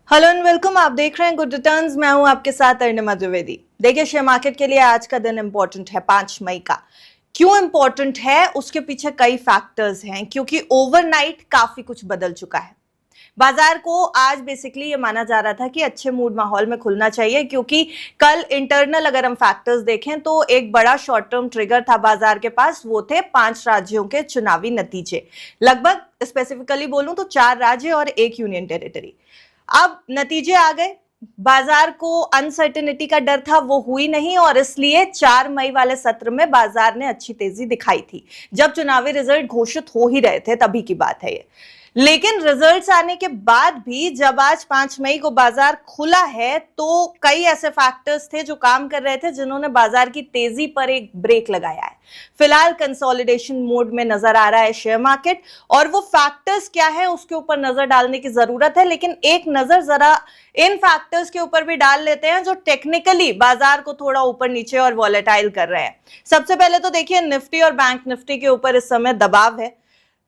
Hello and welcome. आप देख रहे हैं गुड रिटर्न्स। मैं हूं आपके साथ अर्णिमा द्विवेदी। देखिए, शेयर मार्केट के लिए आज का दिन इंपॉर्टेंट है, 5 मई का। क्यों इंपॉर्टेंट है? उसके पीछे कई फैक्टर्स हैं, क्योंकि ओवरनाइट काफी कुछ बदल चुका है। बाजार को आज बेसिकली ये माना जा रहा था कि अच्छे मूड माहौल में खुलना चाहिए, क्योंकि कल इंटरनल अगर हम फैक्टर्स देखें तो एक बड़ा शॉर्ट टर्म ट्रिगर था बाजार के पास, वो थे 5 राज्यों के चुनावी नतीजे। लगभग स्पेसिफिकली बोलूं तो 4 राज्य और 1 यूनियन टेरिटरी। अब नतीजे आ गए, बाजार को अनसर्टेनिटी का डर था, वो हुई नहीं, और इसलिए 4 मई वाले सत्र में बाजार ने अच्छी तेजी दिखाई थी। जब चुनावी रिजल्ट घोषित हो ही रहे थे तभी की बात है ये। लेकिन रिजल्ट्स आने के बाद भी जब आज 5 मई को बाजार खुला है तो कई ऐसे फैक्टर्स थे जो काम कर रहे थे, जिन्होंने बाजार की तेजी पर एक ब्रेक लगाया है। फिलहाल कंसोलिडेशन मोड में नजर आ रहा है शेयर मार्केट, और वो फैक्टर्स क्या है उसके ऊपर नजर डालने की जरूरत है। लेकिन एक नजर जरा इन फैक्टर्स के ऊपर भी डाल लेते हैं जो टेक्निकली बाजार को थोड़ा ऊपर नीचे और वॉलेटाइल कर रहे हैं। सबसे पहले तो देखिए, निफ्टी और बैंक निफ्टी के ऊपर इस समय दबाव है।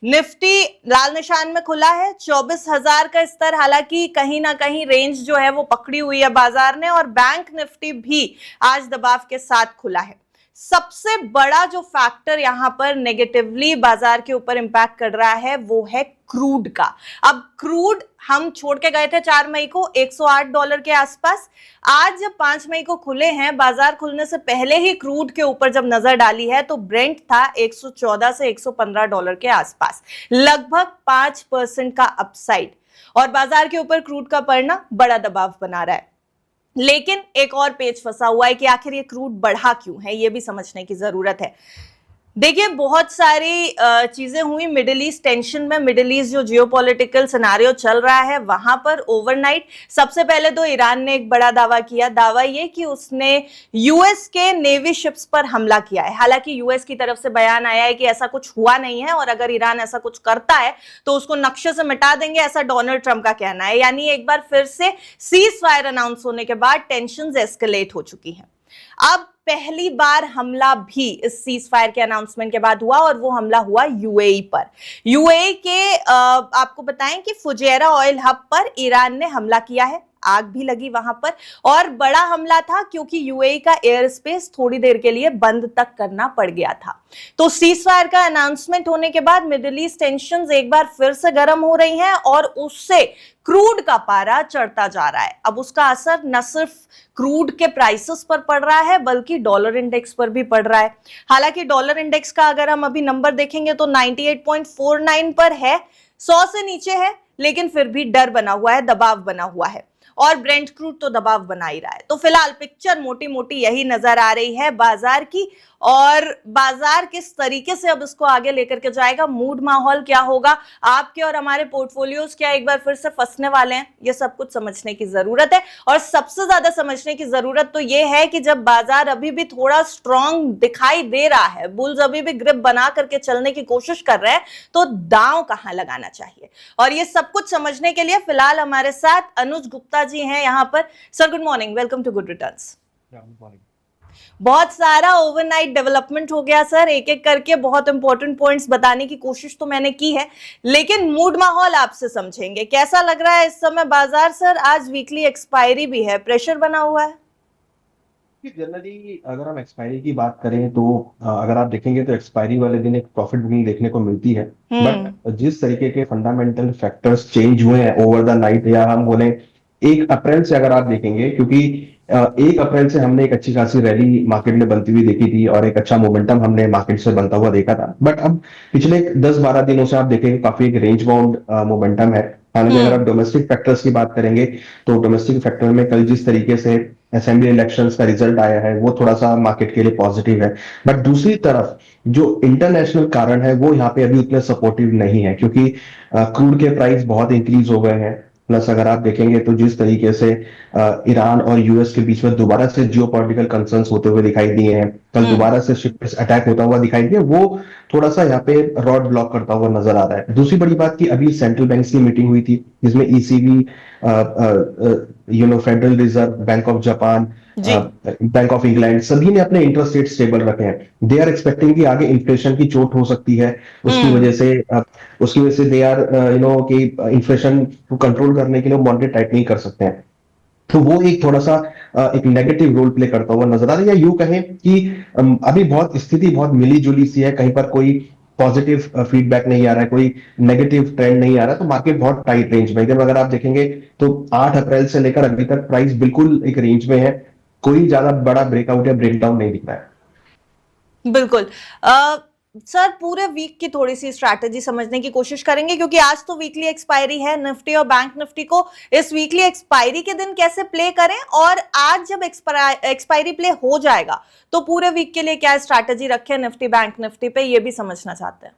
निफ्टी लाल निशान में खुला है, 24,000 का स्तर, हालांकि कहीं ना कहीं रेंज जो है वो पकड़ी हुई है बाजार ने, और बैंक निफ्टी भी आज दबाव के साथ खुला है। सबसे बड़ा जो फैक्टर यहां पर नेगेटिवली बाजार के ऊपर इंपैक्ट कर रहा है वो है क्रूड का। अब क्रूड हम छोड़ के गए थे 4 मई को $108 के आसपास। आज जब 5 मई को खुले हैं, बाजार खुलने से पहले ही क्रूड के ऊपर जब नजर डाली है तो ब्रेंट था 114 से $115 के आसपास, लगभग 5% का अपसाइड, और बाजार के ऊपर क्रूड का पड़ना बड़ा दबाव बना रहा है। लेकिन एक और पेच फंसा हुआ है कि आखिर ये क्रूड बढ़ा क्यों है, ये भी समझने की जरूरत है। देखिए, बहुत सारी चीजें हुई मिडिल ईस्ट टेंशन में। मिडिल ईस्ट जो जियोपॉलिटिकल सिनारियो चल रहा है वहां पर ओवरनाइट सबसे पहले तो ईरान ने एक बड़ा दावा किया। दावा ये कि उसने यूएस के नेवी शिप्स पर हमला किया है। हालांकि यूएस की तरफ से बयान आया है कि ऐसा कुछ हुआ नहीं है, और अगर ईरान ऐसा कुछ करता है तो उसको नक्शे से मिटा देंगे, ऐसा डोनाल्ड ट्रंप का कहना है। यानी एक बार फिर से सीज फायर अनाउंस होने के बाद टेंशंस एस्केलेट हो चुकी हैं। अब पहली बार हमला भी इस सीज फायर के अनाउंसमेंट के बाद हुआ, और वो हमला हुआ यूएई पर। यूएई के आपको बताएं कि फुजैरा ऑयल हब पर ईरान ने हमला किया है, आग भी लगी वहां पर, और बड़ा हमला था क्योंकि यूएई का एयर स्पेस थोड़ी देर के लिए बंद तक करना पड़ गया था। तो सीज फायर का अनाउंसमेंट होने के बाद मिडिल ईस्ट टेंशंस एक बार फिर से गर्म हो रही हैं, और उससे क्रूड का पारा चढ़ता जा रहा है। अब उसका असर न सिर्फ क्रूड के प्राइसेस पर पड़ रहा है बल्कि डॉलर इंडेक्स पर भी पड़ रहा है। हालांकि डॉलर इंडेक्स का अगर हम अभी नंबर देखेंगे तो 98.49 पर है, 100 से नीचे है, लेकिन फिर भी डर बना हुआ है, दबाव बना हुआ है, और ब्रेंट क्रूड तो दबाव बना ही रहा है। तो फिलहाल पिक्चर मोटी मोटी यही नजर आ रही है बाजार की, और बाजार किस तरीके से अब इसको आगे लेकर के जाएगा, मूड माहौल क्या होगा, आपके और हमारे पोर्टफोलियोज क्या एक बार फिर से फंसने वाले हैं, ये सब कुछ समझने की जरूरत है। और सबसे ज्यादा समझने की जरूरत तो ये है कि जब बाजार अभी भी थोड़ा स्ट्रॉन्ग दिखाई दे रहा है, बुल्स अभी भी ग्रिप बना करके चलने की कोशिश कर रहे हैं, तो दांव कहां लगाना चाहिए, और ये सब कुछ समझने के लिए फिलहाल हमारे साथ अनुज गुप्ता जी हैं यहां पर। Sir good morning, welcome to good returns. बहुत सारा ओवरनाइट डेवलपमेंट हो गया सर, एक एक करके बहुत इंपॉर्टेंट पॉइंट्स बताने की कोशिश तो मैंने की है, लेकिन मूड माहौल आपसे समझेंगे। कैसा लग रहा है इस समय बाजार सर? आज वीकली एक्सपायरी भी है, प्रेशर बना हुआ है। जनरली अगर हम एक्सपायरी की बात करें तो अगर आप देखेंगे तो एक्सपायरी वाले दिन एक प्रॉफिट बुकिंग देखने को मिलती है, बट जिस तरीके के फंडामेंटल फैक्टर्स चेंज हुए हैं ओवर द नाइट, या हम बोले 1 अप्रैल से अगर आप देखेंगे, क्योंकि 1 अप्रैल से हमने एक अच्छी खासी रैली मार्केट में बनती हुई देखी थी और एक अच्छा मोमेंटम हमने मार्केट से बनता हुआ देखा था, बट अब पिछले 10-12 दिनों से आप देखेंगे काफी एक रेंज बाउंड मोमेंटम है। हालांकि अगर आप डोमेस्टिक फैक्टर्स की बात करेंगे तो डोमेस्टिक फैक्टर में कल जिस तरीके से असेंबली इलेक्शंस का रिजल्ट आया है वो थोड़ा सा मार्केट के लिए पॉजिटिव है, बट दूसरी तरफ जो इंटरनेशनल कारण है वो यहाँ पे अभी उतने सपोर्टिव नहीं है, क्योंकि क्रूड के प्राइस बहुत इंक्रीज हो गए हैं। प्लस अगर आप देखेंगे तो जिस तरीके से ईरान और यूएस के बीच में दोबारा से जियोपॉलिटिकल कंसर्न्स होते हुए दिखाई दिए हैं, कल दोबारा से शिप अटैक होता हुआ दिखाई दिया, वो थोड़ा सा यहाँ पे रॉड ब्लॉक करता हुआ नजर आ रहा है। दूसरी बड़ी बात की अभी सेंट्रल बैंक की मीटिंग हुई थी जिसमें ECB, federal reserve, bank of Japan, जी। बैंक ऑफ इंग्लैंड, सभी ने अपने इंटरेस्ट रेट स्टेबल रखे हैं। दे आर एक्सपेक्टिंग कि आगे इन्फ्लेशन की चोट हो सकती है, उसकी वजह से दे आर कि इन्फ्लेशन को कंट्रोल करने के लिए मॉनेटरी टाइटनिंग कर सकते हैं। तो वो एक थोड़ा सा एक नेगेटिव रोल प्ले करता हुआ नजर आ रहा है, या यूं कहें कि अभी बहुत स्थिति बहुत मिली जुली सी है, कहीं पर कोई पॉजिटिव फीडबैक नहीं आ रहा है, कोई नेगेटिव ट्रेंड नहीं आ रहा है, तो मार्केट बहुत टाइट रेंज में। अगर आप देखेंगे तो 8 अप्रैल से लेकर अभी तक प्राइस बिल्कुल एक रेंज में है, कोई ज्यादा बड़ा ब्रेकआउट या ब्रेकडाउन नहीं दिख रहा है। बिल्कुल। सर पूरे वीक की थोड़ी सी स्ट्रैटेजी समझने की कोशिश करेंगे, क्योंकि आज तो वीकली एक्सपायरी है निफ्टी और बैंक निफ्टी को इस वीकली एक्सपायरी के दिन कैसे प्ले करें, और आज जब एक्सपायरी प्ले हो जाएगा तो पूरे वीक के लिए क्या स्ट्रैटेजी रखें निफ्टी बैंक निफ्टी पे, ये भी समझना चाहते हैं।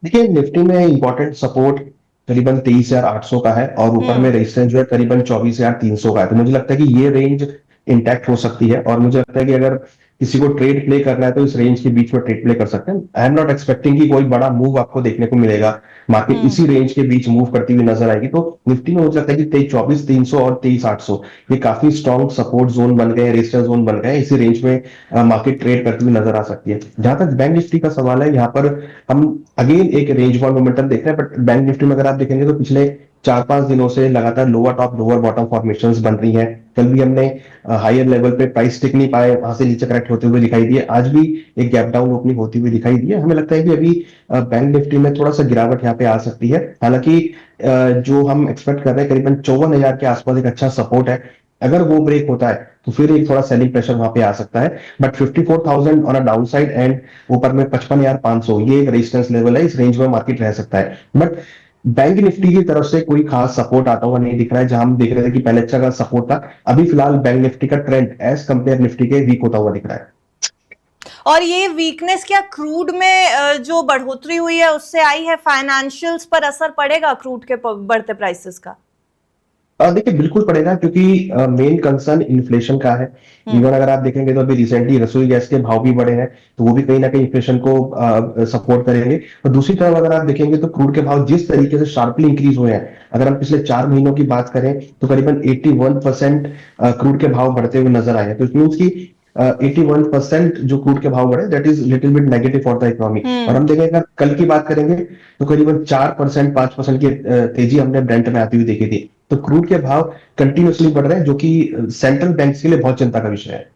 देखिए, निफ्टी में इंपॉर्टेंट सपोर्ट करीबन 23,800 का है और ऊपर में रेजिस्टेंस जो है करीबन 24,300 का है। तो मुझे लगता है कि ये रेंज इंटैक्ट हो सकती है, और मुझे लगता है कि अगर किसी को ट्रेड प्ले करना है तो इस रेंज के बीच में ट्रेड प्ले कर सकते हैं। आई एम नॉट एक्सपेक्टिंग कि कोई बड़ा मूव आपको देखने को मिलेगा, मार्केट इसी रेंज के बीच मूव करती हुई नजर आएगी। तो निफ्टी में मुझे लगता है कि 24,300 और 23,800 ये काफी स्ट्रॉन्ग सपोर्ट जोन बन गए, रेजिस्टेंस जोन बन गए। इसी रेंज में मार्केट ट्रेड करती हुई नजर आ सकती है। जहां तक बैंक निफ्टी का सवाल है, यहाँ पर हम अगेन एक रेंज बाउंड मोमेंटम देख रहे हैं, बट बैंक निफ्टी में अगर आप देखेंगे तो पिछले 4-5 दिनों से लगातार lower top lower bottom formations बन रही हैं। कल भी हमने हायर लेवल पे प्राइस टिक नहीं पाए, वहां से नीचे करेक्ट होते हुए दिखाई दिए, आज भी एक गैप डाउन ओपनिंग होती हुई दिखाई दी है। हमें लगता है कि अभी बैंक निफ्टी में थोड़ा सा गिरावट यहाँ पे आ सकती है। हालांकि जो हम एक्सपेक्ट कर रहे हैं करीबन 54,000 के आसपास एक अच्छा सपोर्ट है, अगर वो ब्रेक होता है तो फिर एक थोड़ा सेलिंग प्रेशर वहां पे आ सकता है। But 54,000 on a down side and ऊपर में 55,500 ये एक रेजिस्टेंस लेवल है, इस रेंज में मार्केट रह सकता है। बट बैंक निफ्टी की तरफ से कोई खास सपोर्ट आता हुआ नहीं दिख रहा है। जहां हम देख रहे थे कि पहले अच्छा का सपोर्ट था, अभी फिलहाल बैंक निफ्टी का ट्रेंड एज कंपेयर निफ्टी के वीक होता हुआ दिख रहा है। और ये वीकनेस क्या क्रूड में जो बढ़ोतरी हुई है उससे आई है, फाइनेंशियल्स पर असर पड़ेगा क्रूड के बढ़ते प्राइसेस का? देखिए, बिल्कुल पड़ेगा, क्योंकि मेन कंसर्न इन्फ्लेशन का है। इवन अगर आप देखेंगे तो अभी रिसेंटली रसोई गैस के भाव भी बढ़े हैं, तो वो भी कहीं ना कहीं इन्फ्लेशन को सपोर्ट करेंगे। और दूसरी तरफ अगर आप देखेंगे तो क्रूड के भाव जिस तरीके से शार्पली इंक्रीज हुए हैं, अगर हम पिछले 4 महीनों की बात करें तो करीबन 81% क्रूड के भाव बढ़ते हुए नजर आए हैं। तो इट मीन्स की 81% जो क्रूड के भाव बढ़े, that is little bit negative for the economy. और हम देखेंगे, अगर कल की बात करेंगे तो करीबन 4% 5% की तेजी हमने ब्रेंट में आती हुई देखी थी। तो क्रूड के भाव कंटिन्यूअसली बढ़ रहे हैं, जो कि सेंट्रल बैंक के लिए बहुत चिंता का विषय है।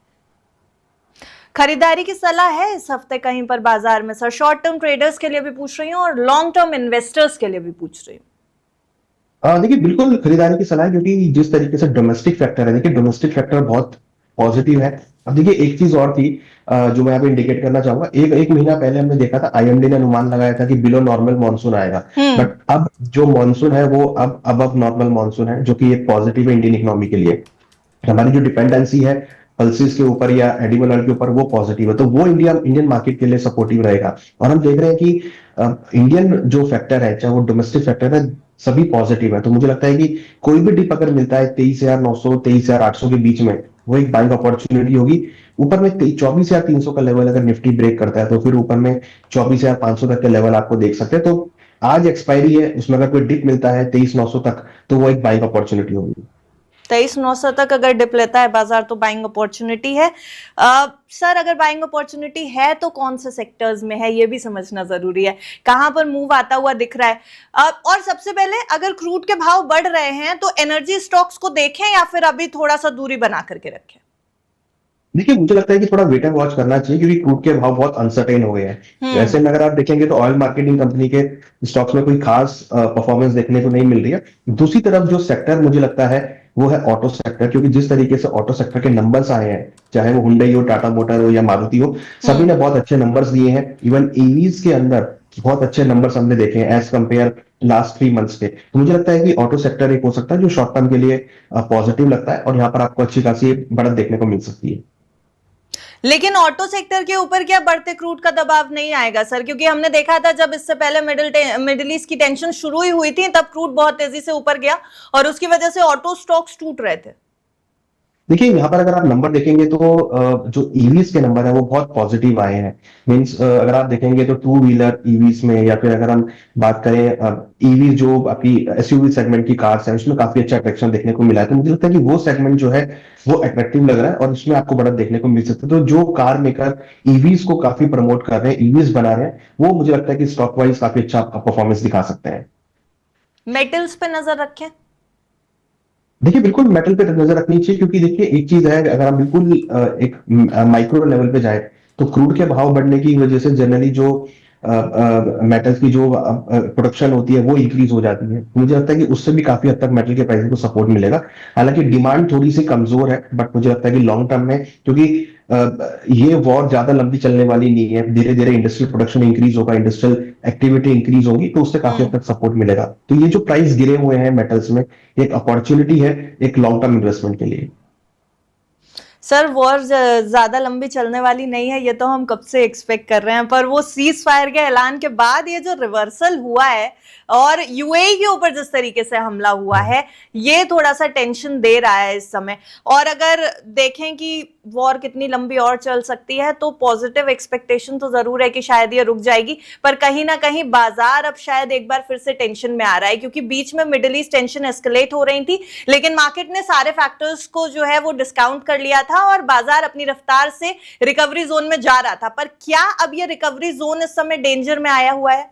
खरीदारी की सलाह है इस हफ्ते कहीं पर बाजार में सर? शॉर्ट टर्म ट्रेडर्स के लिए भी पूछ रही हूँ और लॉन्ग टर्म इन्वेस्टर्स के लिए भी पूछ रही हूँ। देखिए, बिल्कुल खरीदारी की सलाह है, क्योंकि जिस तरीके से डोमेस्टिक फैक्टर है, देखिए डोमेस्टिक फैक्टर बहुत पॉजिटिव है। अब देखिए, एक चीज और थी जो मैं यहाँ पे इंडिकेट करना चाहूंगा। एक महीना पहले हमने देखा था, आईएमडी ने अनुमान लगाया था कि बिलो नॉर्मल मानसून आएगा, बट अब जो मानसून है वो अब अबव नॉर्मल मानसून है, जो कि एक पॉजिटिव है इंडियन इकोनॉमी के लिए। हमारी जो डिपेंडेंसी है पल्सिस के ऊपर या एडिबल ऑयल के ऊपर, वो पॉजिटिव है, तो वो इंडियन मार्केट के लिए सपोर्टिव रहेगा। और हम देख रहे हैं कि इंडियन जो फैक्टर है, चाहे वो डोमेस्टिक फैक्टर है, सभी पॉजिटिव है। तो मुझे लगता है कि कोई भी डिप अगर मिलता है 23,900 23,800 के बीच में, वो एक बाइंग अपॉर्चुनिटी होगी। ऊपर में 24,300 का लेवल अगर निफ्टी ब्रेक करता है तो फिर ऊपर में 24,500 तक के लेवल आपको देख सकते हैं। तो आज एक्सपायरी है, उसमें अगर कोई डिप मिलता है 23,900 तक, तो वो एक बाइंग अपॉर्चुनिटी होगी। 23,900 तक अगर डिप लेता है बाजार तो बाइंग अपॉर्चुनिटी है। सर अगर बाइंग अपॉर्चुनिटी है तो कौन से सेक्टर्स में है, ये भी समझना जरूरी है। कहां पर मूव आता हुआ दिख रहा है? और सबसे पहले, अगर क्रूड के भाव बढ़ रहे हैं तो एनर्जी स्टॉक्स को देखें या फिर अभी थोड़ा सा दूरी बना करके रखें? देखिए, मुझे लगता है कि थोड़ा वेट एंड वॉच करना चाहिए, क्योंकि क्रूड के भाव बहुत अनसर्टेन हो गए हैं। ऐसे में अगर आप देखेंगे तो ऑयल मार्केटिंग कंपनी के स्टॉक्स में कोई खास परफॉर्मेंस देखने को नहीं मिल रही है। दूसरी तरफ जो सेक्टर मुझे लगता है वो है ऑटो सेक्टर, क्योंकि जिस तरीके से ऑटो सेक्टर के नंबर्स आए हैं, चाहे वो हुंडई हो, टाटा मोटर हो या मारुति हो, सभी ने बहुत अच्छे नंबर्स दिए हैं। इवन ईवीज के अंदर बहुत अच्छे नंबर्स हमने देखे हैं एज कंपेयर लास्ट 3 मंथ्स के। तो मुझे लगता है कि ऑटो सेक्टर एक हो सकता है जो शॉर्ट टर्म के लिए पॉजिटिव लगता है, और यहाँ पर आपको अच्छी खासी बढ़त देखने को मिल सकती है। लेकिन ऑटो सेक्टर के ऊपर क्या बढ़ते क्रूड का दबाव नहीं आएगा सर? क्योंकि हमने देखा था जब इससे पहले मिडिल ईस्ट की टेंशन शुरू ही हुई थी, तब क्रूड बहुत तेजी से ऊपर गया और उसकी वजह से ऑटो स्टॉक्स टूट रहे थे। देखिए यहाँ पर अगर आप नंबर देखेंगे तो जो ईवीज के नंबर है वो बहुत पॉजिटिव आए हैं। मींस अगर आप देखेंगे तो टू व्हीलर ईवीज में, या फिर अगर हम बात करें ईवी जो आपकी एसयूवी सेगमेंट की कार्स है, उसमें काफी अच्छा अट्रैक्शन देखने को मिला है। तो मुझे लगता है कि वो सेगमेंट जो है वो अट्रैक्टिव लग रहा है और उसमें आपको बढ़त देखने को मिल सकता है। तो जो कार मेकर ईवीज को काफी प्रमोट कर रहे हैं, ईवीज बना रहे हैं, वो मुझे लगता है कि स्टॉक वाइज काफी अच्छा परफॉर्मेंस दिखा सकते हैं। मेटल्स पे नजर रखें? देखिए बिल्कुल मेटल पे नजर रखनी चाहिए, क्योंकि देखिए एक चीज है, अगर हम बिल्कुल एक माइक्रो लेवल पे जाए तो क्रूड के भाव बढ़ने की वजह से जनरली जो मेटल्स की जो प्रोडक्शन होती है वो इंक्रीज हो जाती है। मुझे लगता है कि उससे भी काफी हद तक मेटल के प्राइस को सपोर्ट मिलेगा। हालांकि डिमांड थोड़ी सी कमजोर है, बट मुझे लगता है कि लॉन्ग टर्म में, क्योंकि ये वॉर ज्यादा लंबी चलने वाली नहीं है, धीरे धीरे इंडस्ट्रियल प्रोडक्शन इंक्रीज होगा, इंडस्ट्रियल एक्टिविटी इंक्रीज होगी, तो उससे काफी हद हम्म। तक सपोर्ट मिलेगा। तो ये जो प्राइस गिरे हुए हैं मेटल्स में, एक अपॉर्चुनिटी है एक लॉन्ग टर्म इन्वेस्टमेंट के लिए। सर वॉर ज्यादा लंबी चलने वाली नहीं है, ये तो हम कब से एक्सपेक्ट कर रहे हैं, पर वो सीज फायर के ऐलान के बाद ये जो रिवर्सल हुआ है और यूएई के ऊपर जिस तरीके से हमला हुआ है, ये थोड़ा सा टेंशन दे रहा है इस समय। और अगर देखें कि वॉर कितनी लंबी और चल सकती है, तो पॉजिटिव एक्सपेक्टेशन तो जरूर है कि शायद ये रुक जाएगी, पर कहीं ना कहीं बाजार अब शायद एक बार फिर से टेंशन में आ रहा है, क्योंकि बीच में मिडिल ईस्ट टेंशन एस्केलेट हो रही थी, लेकिन मार्केट ने सारे फैक्टर्स को जो है वो डिस्काउंट कर लिया था और बाजार अपनी रफ्तार से रिकवरी जोन में जा रहा था। पर क्या अब ये रिकवरी जोन इस समय डेंजर में आया हुआ है?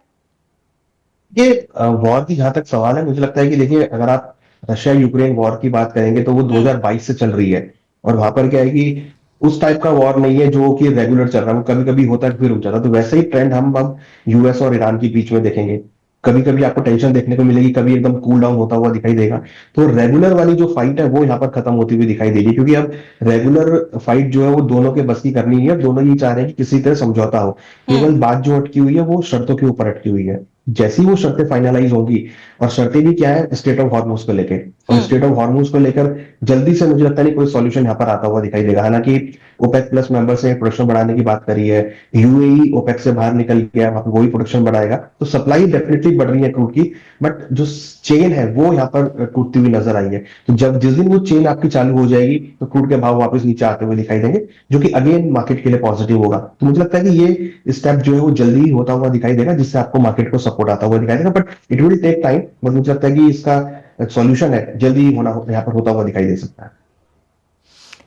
ये वॉर की जहां तक सवाल है, मुझे लगता है कि देखिए अगर आप रशिया यूक्रेन वॉर की बात करेंगे तो वो 2022 से चल रही है। और वहां पर क्या है कि उस टाइप का वॉर नहीं है जो कि रेगुलर चल रहा है, वो कभी कभी होता है फिर रुक जाता है। तो वैसे ही ट्रेंड हम अब यूएस और ईरान के बीच में देखेंगे। कभी कभी आपको टेंशन देखने को मिलेगी, कभी एकदम कूल डाउन होता हुआ दिखाई देगा। तो रेगुलर वाली जो फाइट है वो यहाँ पर खत्म होती हुई दिखाई देगी, क्योंकि अब रेगुलर फाइट जो है वो दोनों के बस की करनी है। दोनों ही चाह रहे हैं कि किसी तरह समझौता हो। हम्म। केवल बात जो अटकी हुई है वो शर्तों के ऊपर अटकी हुई है। जैसी वो शर्तें फाइनलाइज होंगी, और शर्तें भी क्या है, स्टेट ऑफ हॉर्मूज को लेकर, और हम्म। स्टेट ऑफ हॉर्मूज को लेकर जल्दी से मुझे लगता नहीं कोई सॉल्यूशन यहाँ पर आता हुआ दिखाई देगा। हालांकि ओपेक प्लस मेंबर्स ने प्रोडक्शन बढ़ाने की बात करी है, यूएई ओपेक से बाहर निकल गया, वहां पर वही प्रोडक्शन बढ़ाएगा, तो सप्लाई डेफिनेटली बढ़ रही है क्रूड की। बट जो चेन है वो यहाँ पर टूटती हुई नजर आई है। तो जब जिस दिन वो चेन आपकी चालू हो जाएगी तो क्रूड के भाव वापस नीचे आते हुए दिखाई देंगे, जो कि अगेन मार्केट के लिए पॉजिटिव होगा। तो मुझे लगता है कि ये स्टेप जो है वो जल्दी ही होता हुआ दिखाई देगा, जिससे आपको मार्केट को सपोर्ट आता हुआ दिखाई देगा। But it will take time, but मुझे लगता है कि इसका सॉल्यूशन है जल्दी ही होना यहाँ पर होता हुआ दिखाई दे सकता है।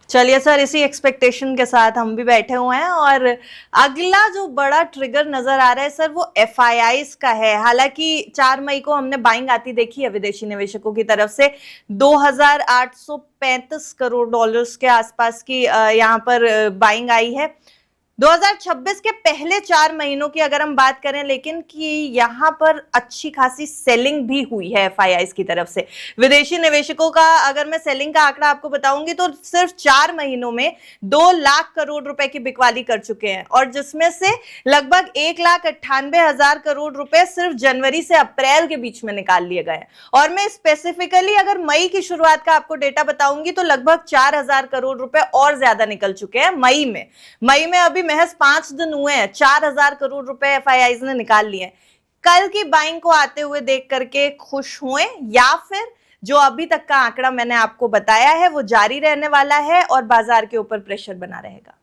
चलिए सर, इसी एक्सपेक्टेशन के साथ हम भी बैठे हुए हैं, और अगला जो बड़ा ट्रिगर नजर आ रहा है सर वो एफआईआईज का है। हालांकि 4 मई को हमने बाइंग आती देखी है विदेशी निवेशकों की तरफ से, 2835 करोड़ डॉलर्स के आसपास की यहाँ पर बाइंग आई है 2026 के पहले 4 महीनों की अगर हम बात करें, लेकिन कि यहां पर अच्छी खासी सेलिंग भी हुई है एफआईआईज की तरफ से। विदेशी निवेशकों का अगर मैं सेलिंग का आंकड़ा आपको बताऊंगी तो सिर्फ 4 महीनों में 2 लाख करोड़ रुपए की बिकवाली कर चुके हैं, और जिसमें से लगभग 1,98,000 करोड़ रुपए सिर्फ जनवरी से अप्रैल के बीच में निकाल लिए गए। और मैं स्पेसिफिकली अगर मई की शुरुआत का आपको डेटा बताऊंगी तो लगभग 4,000 करोड़ रुपए और ज्यादा निकल चुके हैं मई में अभी महज 5 दिन हुए हैं, 4,000 करोड़ रुपए एफआईआईज ने निकाल लिए। कल की बाइंग को आते हुए देख करके खुश हुए, या फिर जो अभी तक का आंकड़ा मैंने आपको बताया है वो जारी रहने वाला है और बाजार के ऊपर प्रेशर बना रहेगा?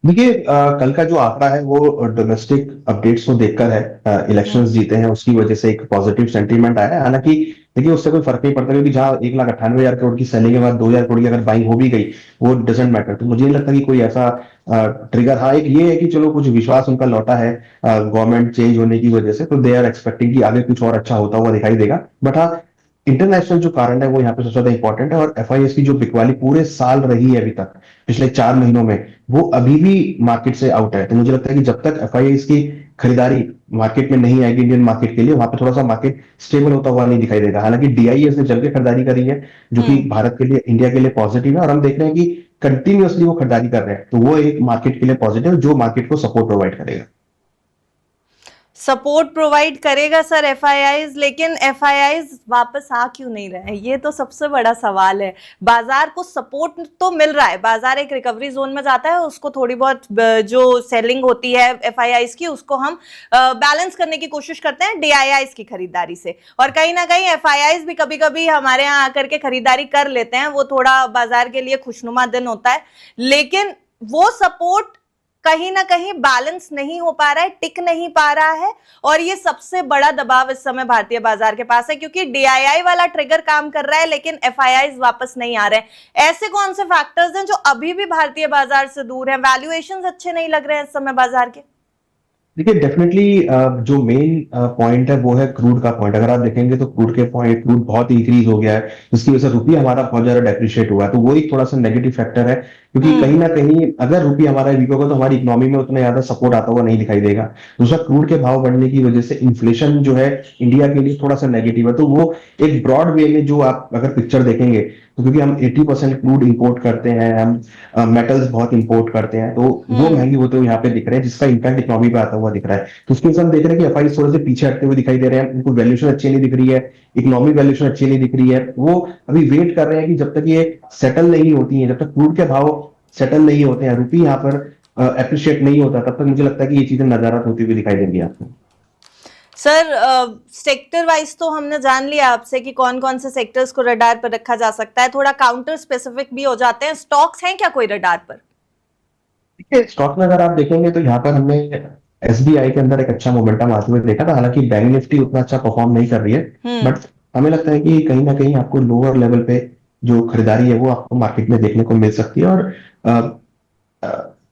देखिए कल का जो आंकड़ा है वो डोमेस्टिक अपडेट्स को देखकर है। इलेक्शंस जीते हैं उसकी वजह से एक पॉजिटिव सेंटीमेंट आया है। हालांकि देखिए उससे कोई फर्क नहीं पड़ता, क्योंकि जहां 1,98,000 करोड़ की सेलिंग के बाद 2,000 करोड़ की अगर बाइंग हो भी गई, वो डजेंट मैटर। तो मुझे नहीं लगता कि कोई ऐसा ट्रिगर। हाँ एक ये है कि चलो कुछ विश्वास उनका लौटा है गवर्नमेंट चेंज होने की वजह से, तो दे आर एक्सपेक्टिंग कि आगे कुछ और अच्छा होता हुआ दिखाई देगा। बट हाँ इंटरनेशनल जो कारण है वो यहाँ पे सबसे ज्यादा इंपॉर्टेंट है। और एफआईएस की जो बिकवाली पूरे साल रही है अभी तक, पिछले 4 महीनों में, वो अभी भी मार्केट से आउट है। तो मुझे लगता है कि जब तक एफआईएस की खरीदारी मार्केट में नहीं आएगी इंडियन मार्केट के लिए, वहां पे थोड़ा सा मार्केट स्टेबल होता हुआ नहीं दिखाई देगा। हालांकि डीआईएस ने जम के खरीदारी करी है, जो कि भारत के लिए, इंडिया के लिए पॉजिटिव है, और हम देख रहे हैं कि कंटिन्यूअसली वो खरीदारी कर रहे हैं। तो वो एक मार्केट के लिए पॉजिटिव, जो मार्केट को सपोर्ट प्रोवाइड करेगा। सपोर्ट प्रोवाइड करेगा सर एफआईआईज, लेकिन एफआईआईज वापस आ क्यों नहीं रहे हैं, ये तो सबसे बड़ा सवाल है। बाजार को सपोर्ट तो मिल रहा है, बाजार एक रिकवरी जोन में जाता है, उसको थोड़ी बहुत जो सेलिंग होती है एफआईआईज की उसको हम बैलेंस करने की कोशिश करते हैं डीआईआईज की खरीदारी से, और कहीं ना कहीं एफआईआईज भी कभी कभी हमारे यहाँ आकर के खरीदारी कर लेते हैं, वो थोड़ा बाजार के लिए खुशनुमा दिन होता है, लेकिन वो सपोर्ट कहीं ना कहीं बैलेंस नहीं हो पा रहा है, टिक नहीं पा रहा है, और ये सबसे बड़ा दबाव इस समय भारतीय बाजार के पास है, क्योंकि डीआईआई वाला ट्रिगर काम कर रहा है लेकिन एफआईआईज वापस नहीं आ रहे हैं। ऐसे कौन से फैक्टर्स हैं जो अभी भी भारतीय बाजार से दूर हैं, वैल्यूएशंस अच्छे नहीं लग रहे हैं इस समय बाजार के? देखिए डेफिनेटली जो मेन पॉइंट है वो है क्रूड का पॉइंट। अगर आप देखेंगे तो क्रूड बहुत इंक्रीज हो गया है, जिसकी वजह से रुपया हमारा बहुत ज्यादा डेप्रिशिएट हुआ है, तो वो एक थोड़ा सा नेगेटिव फैक्टर है, क्योंकि कहीं ना कहीं अगर रुपया हमारा वीक होगा तो हमारी इकोनॉमी में उतना ज्यादा सपोर्ट आता हुआ नहीं दिखाई देगा। दूसरा, क्रूड के भाव बढ़ने की वजह से इन्फ्लेशन जो है इंडिया के लिए थोड़ा सा नेगेटिव है, तो वो एक ब्रॉड वे में जो आप अगर पिक्चर देखेंगे तो क्योंकि हम 80% क्रूड इंपोर्ट करते हैं, हम मेटल्स बहुत इंपोर्ट करते हैं, तो वो महंगे होते हुए यहाँ पे दिख रहे हैं, जिसका इम्पैक्ट इकोनॉमी पे आता हुआ दिख रहा है। तो उसके हिसाब हम देख रहे हैं कि एफआई थोड़े से पीछे हटते हुए दिखाई दे रहे हैं, उनको वैल्यूएशन अच्छी नहीं दिख रही है, इकोनॉमिक वैल्यूएशन अच्छी नहीं दिख रही है, वो अभी वेट कर रहे हैं कि जब तक ये सेटल नहीं होती है, जब तक क्रूड के भाव सेटल नहीं होते हैं, रुपये यहाँ पर अप्रिशिएट नहीं होता, तब तक मुझे लगता है कि ये चीजें नजारत होती हुई दिखाई देंगी आपको। सर सेक्टर वाइज तो हमने जान लिया आपसे कि कौन कौन से सेक्टर्स को रडार पर रखा जा सकता है, थोड़ा काउंटर स्पेसिफिक भी हो जाते हैं, स्टॉक्स हैं क्या कोई रडार पर? देखिए स्टॉक में अगर आप देखेंगे तो यहाँ पर हमने एसबीआई के अंदर एक अच्छा मोमेंटम आते हुए देखा था, हालांकि बैंक निफ्टी उतना अच्छा परफॉर्म नहीं कर रही है, बट हमें लगता है कि कहीं ना कहीं आपको लोअर लेवल पे जो खरीदारी है वो आपको मार्केट में देखने को मिल सकती है। और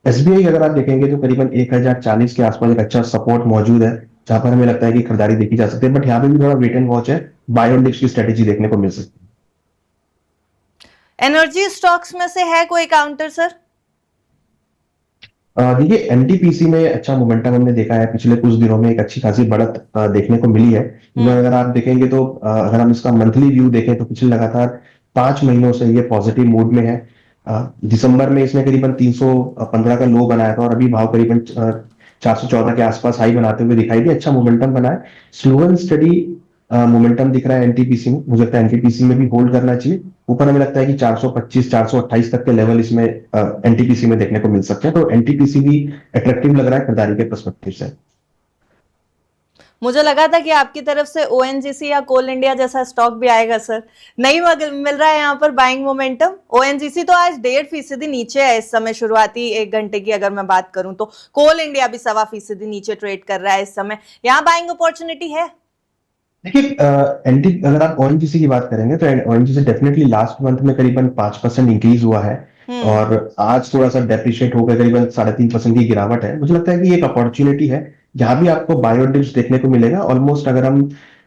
एसबीआई अगर आप देखेंगे तो करीबन 1040 के आसपास एक अच्छा सपोर्ट मौजूद है, जहां पर हमें लगता है कि खरीदारी देखी जा सकती है, बट यहाँ पे भी थोड़ा वेट एंड वॉच है, बाय ऑन डिप्स की स्ट्रेटेजी देखने को मिल सकती है। एनर्जी स्टॉक्स में से है कोई काउंटर सर? देखिए एनटीपीसी में अच्छा मोमेंटम हमने देखा है, पिछले कुछ दिनों में एक अच्छी खासी बढ़त देखने को मिली है। अगर आप देखेंगे तो अगर हम इसका मंथली व्यू देखें तो पिछले लगातार 5 महीनों से ये पॉजिटिव मूड में है। दिसंबर में इसने करीबन 315 का लो बनाया था, और अभी भाव करीबन 414 के आसपास हाई बनाते हुए दिखाई दिए, अच्छा मोमेंटम बना है, स्लो एंड स्टडी मोमेंटम दिख रहा है एनटीपीसी में। मुझे लगता है एनटीपीसी में भी होल्ड करना चाहिए, ऊपर हमें लगता है कि 425 428 तक के लेवल इसमें एनटीपीसी में देखने को मिल सकते हैं, तो एनटीपीसी भी अट्रैक्टिव लग रहा है खरीदारी के पर्सपेक्टिव से। मुझे लगा था कि आपकी तरफ से ओएनजीसी या कोल इंडिया जैसा स्टॉक भी आएगा सर, नहीं मिल रहा है यहाँ पर बाइंग मोमेंटम। ओएनजीसी तो आज 1.5% नीचे है इस समय, शुरुआती 1 घंटे की अगर मैं बात करूं तो कोल इंडिया भी 1.25% नीचे ट्रेड कर रहा है इस समय, यहाँ बाइंग अपॉर्चुनिटी है? देखिए अगर आप ओएनजीसी की बात करेंगे तो ओएनजीसी डेफिनेटली लास्ट मंथ में करीबन 5% इंक्रीज हुआ है, और आज थोड़ा सा डेप्रिशिएट होकर करीबन 3.5% की गिरावट है। मुझे लगता है कि एक अपॉर्चुनिटी है जहां भी आपको बायो डिप्स देखने को मिलेगा। ऑलमोस्ट अगर हम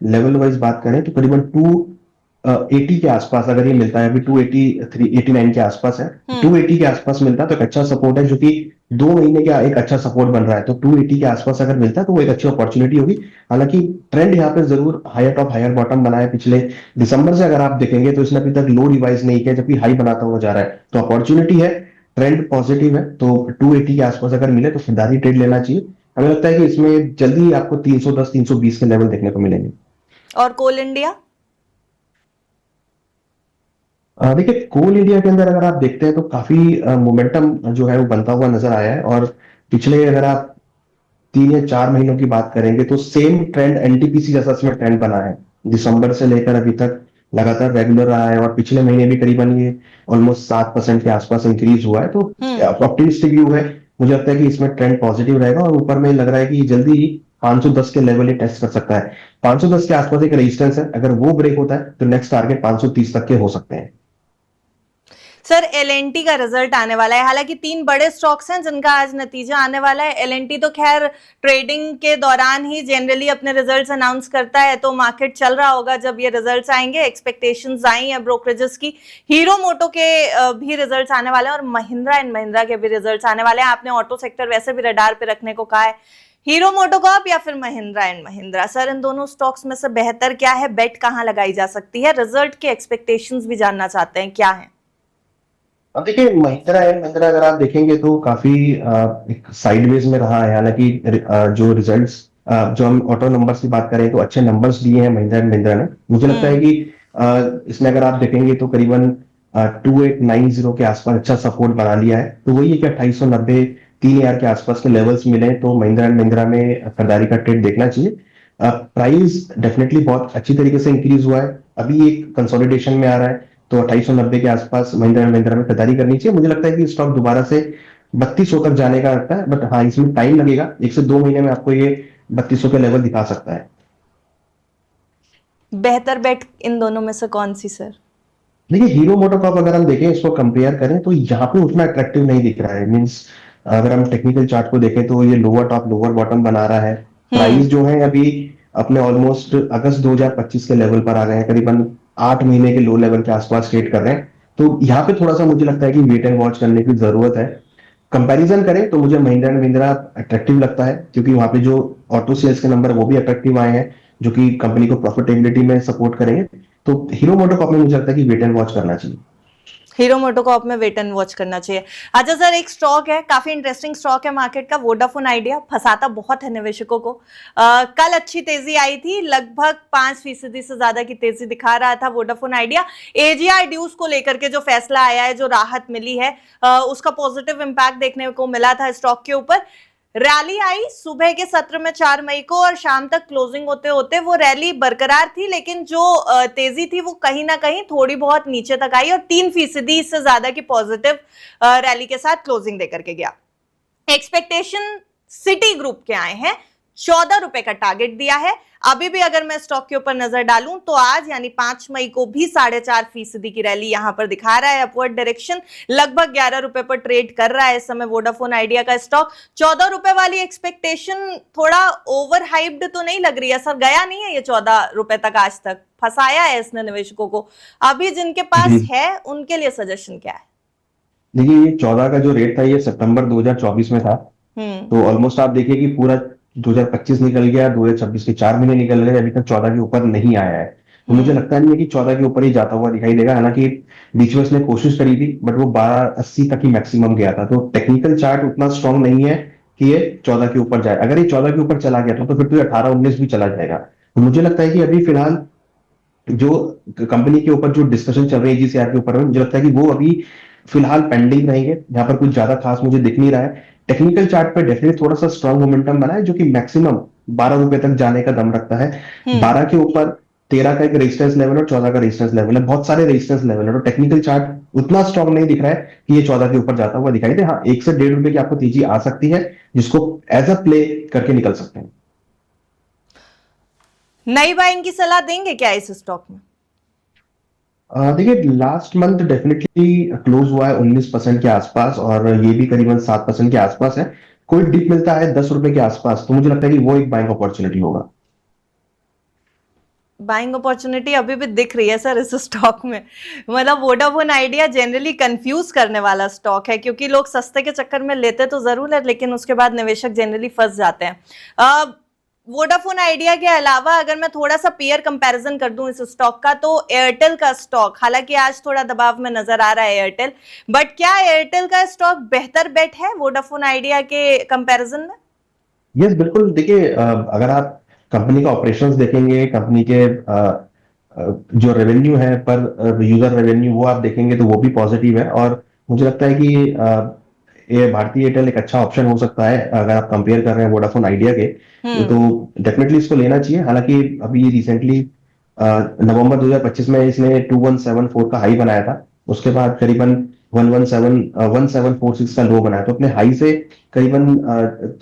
लेवल वाइज बात करें तो करीबन 280 के आसपास अगर ये मिलता है, अभी 283 के आसपास है, 280 के आसपास मिलता है तो एक अच्छा सपोर्ट है, जो कि 2 महीने का एक अच्छा सपोर्ट बन रहा है, तो 280 के आसपास अगर मिलता है तो वो एक अच्छी अपॉर्चुनिटी होगी। हालांकि ट्रेंड यहाँ पे जरूर हायर टॉप हायर बॉटम बना है, पिछले दिसंबर से अगर आप देखेंगे तो इसने अभी तक लो रिवाइज नहीं किया, जबकि हाई बनाता हुआ जा रहा है, तो अपॉर्चुनिटी है, ट्रेंड पॉजिटिव है, तो 280 के आसपास अगर मिले तो खरीदारी ट्रेड लेना चाहिए। हमें लगता है कि इसमें जल्दी ही आपको 310 320 के लेवल देखने को मिलेंगे। और कोल इंडिया? देखिए कोल इंडिया के अंदर अगर आप देखते हैं तो काफी मोमेंटम जो है वो बनता हुआ नजर आया है, और पिछले अगर आप 3 या 4 महीनों की बात करेंगे तो सेम ट्रेंड एनटीपीसी जैसा इसमें ट्रेंड बना है, दिसंबर से लेकर अभी तक लगातार रेगुलर रहा है, और पिछले महीने भी करीबन ये ऑलमोस्ट 7% के आसपास इंक्रीज हुआ है, तो ऑप्टिमिस्टिक व्यू है। मुझे लगता है कि इसमें ट्रेंड पॉजिटिव रहेगा, और ऊपर में लग रहा है कि जल्दी ही 510 के लेवल ये टेस्ट कर सकता है। 510 के आसपास एक रेजिस्टेंस है, अगर वो ब्रेक होता है तो नेक्स्ट टारगेट 530 तक के हो सकते हैं। सर एलएनटी का रिजल्ट आने वाला है, हालांकि 3 बड़े स्टॉक्स हैं जिनका आज नतीजा आने वाला है। एलएनटी तो खैर ट्रेडिंग के दौरान ही जनरली अपने रिजल्ट्स अनाउंस करता है, तो मार्केट चल रहा होगा जब ये रिजल्ट्स आएंगे, एक्सपेक्टेशंस आई हैं ब्रोकरेजेस की। हीरो मोटो के भी रिजल्ट्स आने वाले हैं, और महिंद्रा एंड महिंद्रा के भी रिजल्ट्स आने वाले हैं। आपने ऑटो सेक्टर वैसे भी रडार पे रखने को कहा है, हीरो मोटो को आप या फिर महिंद्रा एंड महिंद्रा, सर इन दोनों स्टॉक्स में से बेहतर क्या है, बेट कहां लगाई जा सकती है? रिजल्ट के एक्सपेक्टेशंस भी जानना चाहते हैं, क्या है? अब देखिए महिंद्रा एंड महिंद्रा अगर आप देखेंगे तो काफी एक साइडवेज में रहा है, हालांकि जो रिजल्ट्स जो हम ऑटो नंबर्स की बात करें तो अच्छे नंबर्स दिए हैं महिंद्रा एंड महिंद्रा ने। मुझे लगता है कि इसमें अगर आप देखेंगे तो करीबन 2890 के आसपास अच्छा सपोर्ट बना लिया है। तो वही है कि 2890 3000 के आसपास के लेवल्स मिले तो महिंद्रा एंड महिंद्रा में खरीदारी का ट्रेड देखना चाहिए। प्राइस डेफिनेटली बहुत अच्छी तरीके से इंक्रीज हुआ है, अभी एक कंसोलिडेशन में आ रहा है, तो 2890 के आसपास महिंद्रा एंड महिंद्रा में खरीदारी करनी चाहिए। मुझे लगता है कि स्टॉक दोबारा से 3200 तक जाने का लगता है, बट हाँ इसमें टाइम लगेगा, 1 से 2 महीने में आपको ये 3200 के लेवल दिखा सकता है। बेहतर बेट इन दोनों में से कौन सी सर? देखिए हीरो मोटोकॉर्प अगर हम देखें, इसको कंपेयर करें तो यहाँ पे उतना अट्रैक्टिव नहीं दिख रहा है। मींस अगर हम टेक्निकल चार्ट को देखें तो ये लोअर टॉप लोअर बॉटम बना रहा है। प्राइस जो है अभी अपने ऑलमोस्ट अगस्त 2025 के लेवल पर आ गए हैं, करीबन 8 महीने के लो लेवल के आसपास ट्रेड कर रहे हैं। तो यहाँ पे थोड़ा सा मुझे लगता है कि वेट एंड वॉच करने की जरूरत है। कंपैरिजन करें तो मुझे महिंद्रा एंड महिंद्रा अट्रैक्टिव लगता है, क्योंकि वहां पे जो ऑटो सेल्स के नंबर वो भी अट्रैक्टिव आए हैं, जो कि कंपनी को प्रॉफिटेबिलिटी में सपोर्ट करेंगे। तो हीरो मोटोकॉर्प में मुझे लगता है कि वेट एंड वॉच करना चाहिए। हीरो मोटोकॉर्प में वेट एंड वॉच करना चाहिए। अच्छा सर, एक स्टॉक है, काफी इंटरेस्टिंग स्टॉक है मार्केट का, वोडाफोन आइडिया, फंसाता बहुत है निवेशकों को। कल अच्छी तेजी आई थी, लगभग 5% से ज्यादा की तेजी दिखा रहा था वोडाफोन आइडिया। एजीआर ड्यूज को लेकर के जो फैसला आया है, जो राहत मिली है, उसका पॉजिटिव इंपैक्ट देखने को मिला था स्टॉक के ऊपर। रैली आई सुबह के सत्र में 4 मई को, और शाम तक क्लोजिंग होते होते वो रैली बरकरार थी, लेकिन जो तेजी थी वो कहीं ना कहीं थोड़ी बहुत नीचे तक आई और 3% से ज्यादा की पॉजिटिव रैली के साथ क्लोजिंग देकर के गया। एक्सपेक्टेशन सिटी ग्रुप के आए हैं, 14 रुपए का टारगेट दिया है। अभी भी अगर मैं स्टॉक के ऊपर नजर डालूं तो आज यानी 5 मई को भी 4.5% की रैली यहां पर दिखा रहा है, अपवर्ड डायरेक्शन। लगभग 11 रुपए पर ट्रेड कर रहा है इस समय वोडाफोन आइडिया का स्टॉक। 14 रुपए वाली एक्सपेक्टेशन थोड़ा ओवर हाइप्ड तो नहीं लग रही है सर? गया नहीं है ये 14 रुपए तक, आज तक फंसाया है इसने निवेशकों को। अभी जिनके पास है उनके लिए सजेशन क्या है? देखिए ये 14 का जो रेट था ये सितंबर 2024 में था, तो ऑलमोस्ट आप देखिए कि पूरा 2025 निकल गया, 2026 के 4 महीने निकल गए, अभी तक 14 के ऊपर नहीं आया है। तो मुझे लगता नहीं है कि 14 के ऊपर ही जाता हुआ दिखाई देगा। हालांकि बीच में उसने कोशिश करी थी, बट वो 1280 तक ही मैक्सिमम गया था। तो टेक्निकल चार्ट उतना स्ट्रांग नहीं है कि ये 14 के ऊपर जाए। अगर ये 14 के ऊपर चला गया तो फिर तो 18-19 भी चला जाएगा। तो मुझे लगता है कि अभी फिलहाल जो कंपनी के ऊपर जो डिस्कशन चल रही है जीसीआर के ऊपर, मुझे लगता है कि वो अभी फिलहाल पेंडिंग रहेंगे। यहाँ पर कुछ ज्यादा खास मुझे दिख नहीं रहा है। टेक्निकल चार्ट पे डेफिनेटली थोड़ा सा स्ट्रॉन्ग मोमेंटम बना है, जो कि मैक्सिमम 12 रुपए तक जाने का दम रखता है। 12 के ऊपर 13 का एक रेजिस्टेंस लेवल और 14 का रेजिस्टेंस लेवल है, बहुत सारे रेजिस्टेंस लेवल है। तो टेक्निकल चार्ट उतना स्ट्रॉन्ग नहीं दिख रहा है कि ये 14 के ऊपर जाता हुआ दिखाई दे। हाँ 1 से 1.5 रुपए की आपको तेजी आ सकती है, जिसको एज अ प्ले करके निकल सकते हैं। नई बाइंग की सलाह देंगे क्या इस स्टॉक में? देखिए लास्ट मंथ डेफिनेटली क्लोज हुआ है 19% के आसपास, और ये भी करीबन 7% के आसपास है। कोई डिप मिलता है 10 रुपए के आसपास, तो मुझे लगता है कि वो एक बाइंग अपॉर्चुनिटी होगा। बाइंग अपॉर्चुनिटी अभी भी दिख रही है सर इस स्टॉक में। मतलब वोडाफोन आइडिया जनरली कंफ्यूज करने वाला स्टॉक है, क्योंकि लोग सस्ते के चक्कर में लेते तो जरूर है, लेकिन उसके बाद निवेशक जनरली फंस जाते हैं। वोडाफोन आइडिया के अलावा अगर मैं थोड़ा सा पेयर कंपैरिजन कर दूं इस स्टॉक का, तो एयरटेल का स्टॉक, हालांकि आज थोड़ा दबाव में नजर आ रहा है एयरटेल, बट क्या एयरटेल का स्टॉक बेहतर बेट है वोडाफोन आइडिया के कंपैरिजन में? यस बिल्कुल। देखिए अगर आप कंपनी का ऑपरेशंस देखेंगे, कंपनी के जो रेवेन्यू है पर यूजर रेवेन्यू वो आप देखेंगे तो वो भी पॉजिटिव है। और मुझे लगता है कि ये भारतीय एयरटेल एक अच्छा ऑप्शन हो सकता है अगर आप कंपेयर कर रहे हैं वोडाफोन आइडिया के। तो डेफिनेटली इसको लेना चाहिए। हालांकि अभी रिसेंटली नवंबर 2025 में इसने 2174 का हाई बनाया था, उसके बाद करीबन 1746 का लो बनाया, तो अपने हाई से करीबन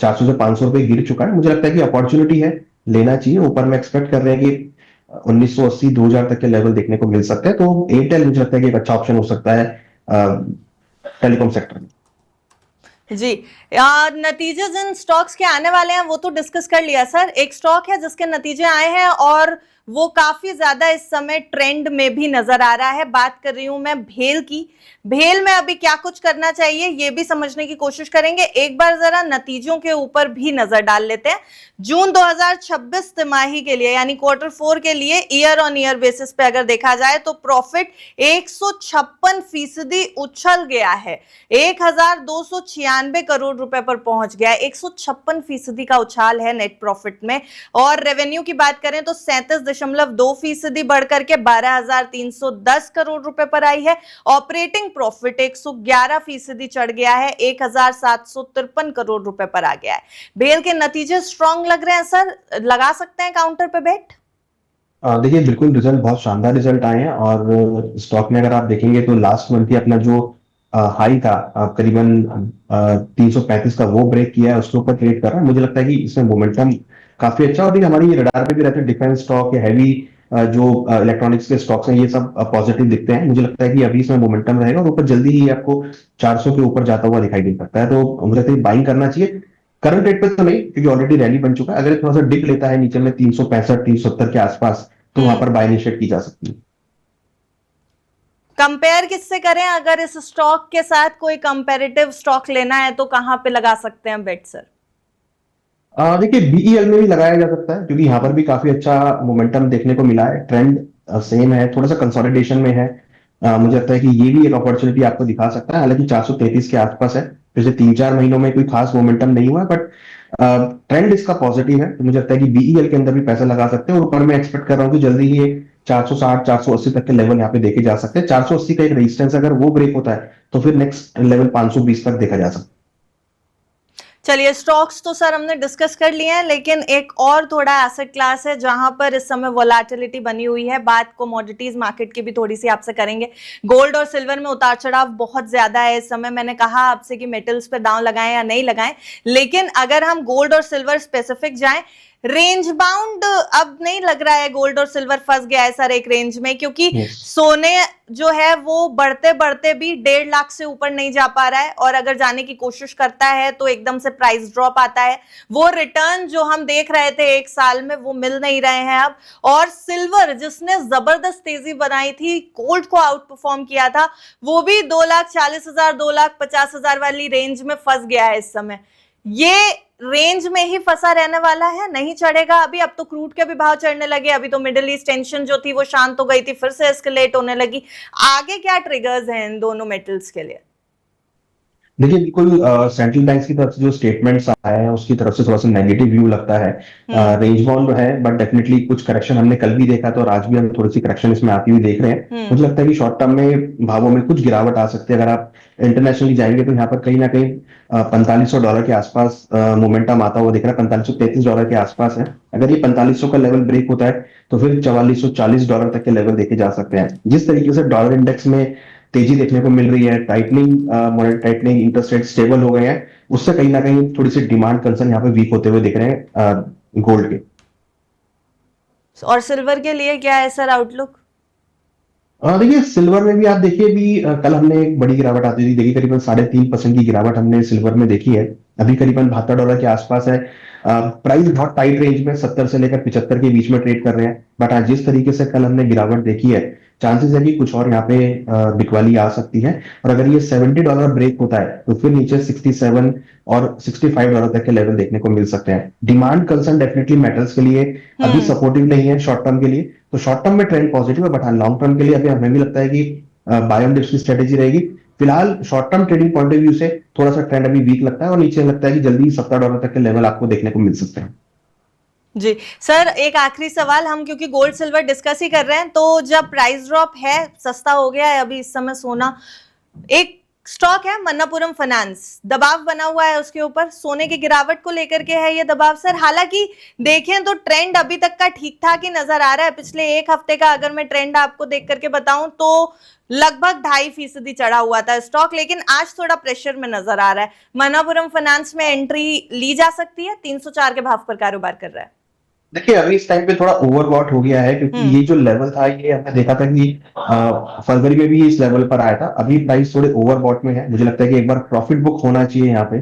400 से 500 रुपए गिर चुका है। मुझे लगता है कि अपॉर्चुनिटी है, लेना चाहिए। ऊपर में एक्सपेक्ट कर रहे हैं कि 1980 2000 तक के लेवल देखने को मिल सकते हैं। तो एयरटेल मुझे लगता है कि एक अच्छा ऑप्शन हो सकता है टेलीकॉम सेक्टर में। जी, नतीजे जिन स्टॉक्स के आने वाले हैं वो तो डिस्कस कर लिया सर। एक स्टॉक है जिसके नतीजे आए हैं और वो काफी ज्यादा इस समय ट्रेंड में भी नजर आ रहा है। बात कर रही हूं मैं भेल की। भेल में अभी क्या कुछ करना चाहिए ये भी समझने की कोशिश करेंगे। एक बार जरा नतीजों के ऊपर भी नजर डाल लेते हैं। जून 2026 तिमाही के लिए यानी Q4 के लिए ईयर ऑन ईयर बेसिस पे अगर देखा जाए तो प्रॉफिट 156% उछल गया है, 1296 करोड़ रुपए पर पहुंच गया है। 156% का उछाल है नेट प्रॉफिट में। और रेवेन्यू की बात करें तो 37.2% बढ़कर के 12,310 करोड़ रुपए पर आई है। ऑपरेटिंग प्रॉफिट 111% चढ़ गया है, 1,753 करोड़ रुपए पर आ गया है। भेल के नतीजे स्ट्रांग लग रहे हैं सर, लगा सकते हैं काउंटर पे बेट? देखिए बिल्कुल रिजल्ट बहुत शानदार रिजल्ट आए हैं और स्टॉक में अगर आप देखेंगे तो लास्ट मंथ ही अपना जो हाई था करीबन 335 का वो ब्रेक किया है, उसके ऊपर ट्रेड कर रहा है। मुझे लगता है कि इसमें मोमेंटम काफी अच्छा। और देखिए हमारी रडार पे भी रहते हैं डिफेंस स्टॉक या हैवी जो इलेक्ट्रॉनिक्स के स्टॉक्स हैं, ये सब पॉजिटिव दिखते हैं। मुझे लगता है कि अभी इसमें मोमेंटम रहेगा और ऊपर जल्दी ही आपको 400 के ऊपर जाता हुआ दिखाई दे सकता है। तो मुझे लगता है बाइंग करना चाहिए। करंट रेट पे तो नहीं, क्योंकि ऑलरेडी रैली बन चुका है। अगर ये थोड़ा सा डिप लेता है नीचे में 365 370 के आसपास, तो वहां पर बाय इनिशिएट की जा सकती है। कंपेयर किससे करें? अगर इस स्टॉक के साथ कोई कंपेरेटिव स्टॉक लेना है तो कहां पे लगा सकते हैं बेट सर? देखिए बीईएल में भी लगाया जा सकता है, क्योंकि यहाँ पर भी काफी अच्छा मोमेंटम देखने को मिला है। ट्रेंड सेम है, थोड़ा सा कंसोलिडेशन में है। मुझे लगता है कि ये भी एक अपॉर्चुनिटी आपको दिखा सकता है। हालांकि 433 के आसपास है, पिछले 3-4 महीनों में कोई खास मोमेंटम नहीं हुआ, बट ट्रेंड इसका पॉजिटिव है। तो मुझे लगता है कि बीईएल के अंदर भी पैसा लगा सकते हैं। और ऊपर मैं एक्सपेक्ट कर रहा हूँ कि जल्दी ही 460 480 तक के लेवल यहाँ पे देखे जा सकते हैं। 480 का एक रेजिस्टेंस अगर वो ब्रेक होता है तो फिर नेक्स्ट लेवल 520 तक देखा जा सकता है। चलिए, स्टॉक्स तो सर हमने डिस्कस कर लिए हैं, लेकिन एक और थोड़ा एसेट क्लास है जहां पर इस समय वोलेटिलिटी बनी हुई है। बात कमोडिटीज मार्केट की भी थोड़ी सी आपसे करेंगे। गोल्ड और सिल्वर में उतार चढ़ाव बहुत ज्यादा है इस समय। मैंने कहा आपसे कि मेटल्स पे दांव लगाएं या नहीं लगाएं, लेकिन अगर हम गोल्ड और सिल्वर स्पेसिफिक जाएं, रेंज बाउंड अब नहीं लग रहा है। गोल्ड और सिल्वर फंस गया है सर एक रेंज में, क्योंकि सोने जो है वो बढ़ते बढ़ते भी 1.5 लाख से ऊपर नहीं जा पा रहा है, और अगर जाने की कोशिश करता है तो एकदम से प्राइस ड्रॉप आता है। वो रिटर्न जो हम देख रहे थे एक साल में वो मिल नहीं रहे हैं अब। और सिल्वर जिसने जबरदस्त तेजी बनाई थी, गोल्ड को आउट परफॉर्म किया था, वो भी 2,40,000 2,50,000 वाली रेंज में फंस गया है इस समय। ये रेंज में ही फंसा रहने वाला है, नहीं चढ़ेगा अभी। अब तो क्रूड के भी भाव चढ़ने लगे, अभी तो मिडिल ईस्ट टेंशन जो थी वो शांत हो गई थी, फिर से एस्केलेट होने लगी। आगे क्या ट्रिगर्स हैं इन दोनों मेटल्स के लिए? देखिए बिल्कुल सेंट्रल बैंक की तरफ से जो स्टेटमेंट्स आए हैं उसकी तरफ से थोड़ा सा नेगेटिव व्यू लगता है। रेंज बाउंड है, बट डेफिनेटली कुछ करेक्शन हमने कल भी देखा था और आज भी हम थोड़ी सी करेक्शन इसमें आती हुई देख रहे हैं। मुझे लगता है कि शॉर्ट टर्म में भावों में कुछ गिरावट आ सकती है। अगर आप इंटरनेशनली जाएंगे तो यहाँ पर कहीं ना कहीं $4,500 के आसपास मोमेंटम आता हुआ दिख रहा है। $4,533 के आसपास है। अगर ये 4,500 का लेवल ब्रेक होता है तो फिर $4,440 तक के लेवल देखे जा सकते हैं। जिस तरीके से डॉलर इंडेक्स में तेजी देखने को मिल रही है, टाइटनिंग इंटरेस्ट रेट स्टेबल हो गए हैं, उससे कहीं ना कहीं थोड़ी सी डिमांड कंसर्न यहाँ पे वीक होते हुए दिख रहे हैं गोल्ड के। और सिल्वर के लिए क्या है सर आउटलुक? देखिए सिल्वर में भी आप देखिए भी कल हमने एक बड़ी गिरावट आती थी। देखिए करीबन 3.5% की गिरावट हमने सिल्वर में देखी है। अभी करीबन $72 के आसपास है। प्राइस बहुत टाइट रेंज में 70 से लेकर 75 के बीच में ट्रेड कर रहे हैं। बट आज जिस तरीके से कल हमने गिरावट देखी है, चांसेस है कि कुछ और यहाँ पे बिकवाली आ सकती है। और अगर ये $70 ब्रेक होता है तो फिर नीचे 67 और $65 तक के लेवल देखने को मिल सकते हैं। डिमांड कंसर्न डेफिनेटली मेटल्स के लिए अभी सपोर्टिव नहीं है शॉर्ट टर्म के लिए। तो शॉर्ट टर्म में ट्रेंड पॉजिटिव है, बट हाँ लॉन्ग टर्म के लिए अभी हमें भी लगता है कि बाय ऑन डिप्स की स्ट्रेटेजी रहेगी। फिलहाल short term trading point of view से थोड़ा सा ट्रेंड अभी वीक लगता है और नीचे लगता है कि जल्दी $70 तक के लेवल आपको देखने को मिल सकते हैं। जी सर, एक आखिरी सवाल। हम क्योंकि गोल्ड सिल्वर डिस्कस ही कर रहे हैं, तो जब प्राइस ड्रॉप है, सस्ता हो गया है अभी इस समय सोना, एक स्टॉक है मन्नापुरम फाइनेंस, दबाव बना हुआ है उसके ऊपर, सोने की गिरावट को लेकर के है ये दबाव सर। हालांकि देखें तो ट्रेंड अभी तक का ठीक ठाक ही नजर आ रहा है। पिछले एक हफ्ते का अगर मैं ट्रेंड आपको देख करके बताऊं तो लगभग 2.5% चढ़ा हुआ था स्टॉक, लेकिन आज थोड़ा प्रेशर में नजर आ रहा है। मन्नापुरम फाइनेंस में एंट्री ली जा सकती है? 304 के भाव पर कारोबार कर रहा है। देखिए अभी इस टाइम पे थोड़ा ओवरबॉट हो गया है, क्योंकि ये जो लेवल था ये हमने देखा था कि फरवरी में भी इस लेवल पर आया था। अभी प्राइस थोड़े ओवरबॉट में है। मुझे लगता है कि एक बार प्रॉफिट बुक होना चाहिए यहाँ पे।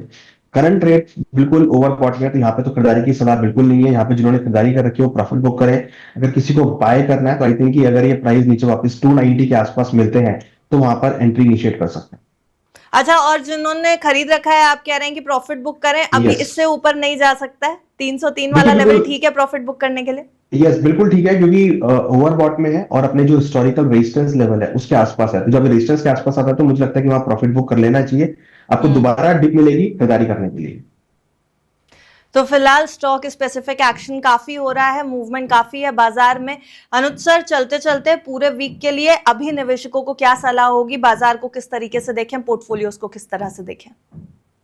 करंट रेट बिल्कुल ओवरबॉट में है, तो यहाँ पे तो खरीदारी की सलाह बिल्कुल नहीं है। यहाँ पे जिन्होंने खरीदारी कर रखी है वो प्रॉफिट बुक करें। अगर किसी को बाय करना है तो आई थिंक कि अगर ये प्राइस नीचे वापस 290 के आसपास मिलते हैं तो वहां पर एंट्री इनिशिएट कर सकते हैं। अच्छा, और जिन्होंने खरीद रखा है आप कह रहे हैं कि प्रॉफिट बुक करें, अभी Yes. इससे ऊपर नहीं जा सकता है? 303 वाला बिल्कुल, लेवल बिल्कुल। ठीक है प्रॉफिट बुक करने के लिए? यस, बिल्कुल ठीक है, क्योंकि ओवरबॉट में है और अपने जो हिस्टोरिकल रेजिस्टेंस लेवल है उसके आसपास है। तो जब रेजिस्टेंस के आसपास आता है तो मुझे लगता है कि वहां प्रॉफिट बुक कर लेना चाहिए। आपको दोबारा डिप मिलेगी खरीदारी करने के लिए। तो फिलहाल स्टॉक स्पेसिफिक एक्शन काफी हो रहा है, मूवमेंट काफी है बाजार में। अनुज सर, चलते चलते पूरे वीक के लिए अभी निवेशकों को क्या सलाह होगी? बाजार को किस तरीके से देखें, पोर्टफोलियोज को किस तरह से देखें?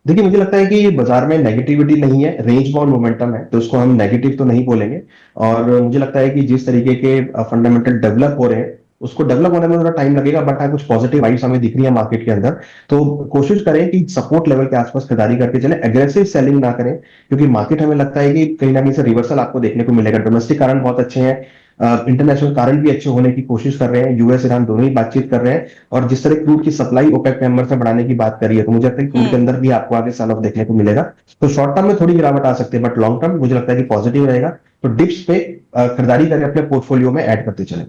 देखिए, मुझे लगता है कि बाजार में नेगेटिविटी नहीं है, रेंज बाउंड मोमेंटम है, तो उसको हम नेगेटिव तो नहीं बोलेंगे। और मुझे लगता है कि जिस तरीके के फंडामेंटल डेवलप हो रहे हैं उसको डेवलप होने में थोड़ा टाइम लगेगा, बट हाँ कुछ पॉजिटिव वाइब्स हमें दिख रही है मार्केट के अंदर। तो कोशिश करें कि सपोर्ट लेवल के आसपास खरीदारी करके चले, एग्रेसिव सेलिंग ना करें, क्योंकि मार्केट हमें लगता है कि कहीं ना कहीं से रिवर्सल आपको देखने को मिलेगा। डोमेस्टिक कारण बहुत अच्छे हैं, इंटरनेशनल कारण भी अच्छे होने की कोशिश कर रहे हैं, यूएस ईरान दोनों ही बातचीत कर रहे हैं। और जिस तरह क्रूड की सप्लाई ओपेक मेंबर से बढ़ाने की बात करी है, तो मुझे लगता है कि क्रूड के अंदर भी आपको आगे सन ऑफ देखने को मिलेगा। तो शॉर्ट टर्म में थोड़ी गिरावट आ सकती है, बट लॉन्ग टर्म मुझे लगता है कि पॉजिटिव रहेगा। तो डिप्स पे खरीदारी करें, अपने पोर्टफोलियो में ऐड करते चलें।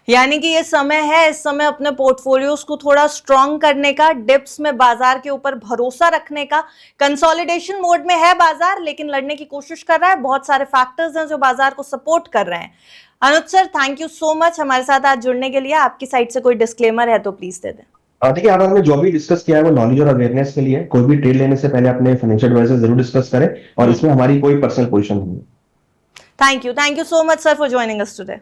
यानी कि ये समय है, इस समय अपने पोर्टफोलियोज को थोड़ा स्ट्रॉन्ग करने का, डिप्स में बाजार के ऊपर भरोसा रखने का। कंसोलिडेशन मोड में है बाजार, लेकिन लड़ने की कोशिश कर रहा है। बहुत सारे फैक्टर्स हैं जो बाजार को सपोर्ट कर रहे हैं। Anuj sir, thank you so much हमारे साथ आज जुड़ने के लिए। आपकी साइड से कोई डिस्क्लेमर है तो प्लीज दे दें। देखिए, आज हमने जो भी डिस्कस किया है वो नॉलेज और अवेयरनेस के लिए। कोई भी ट्रेड लेने से पहले अपने फाइनेंशियल एडवाइजर जरूर डिस्कस करें, और इसमें हमारी कोई पर्सनल पोजीशन नहीं है। Thank you so much sir for joining us today.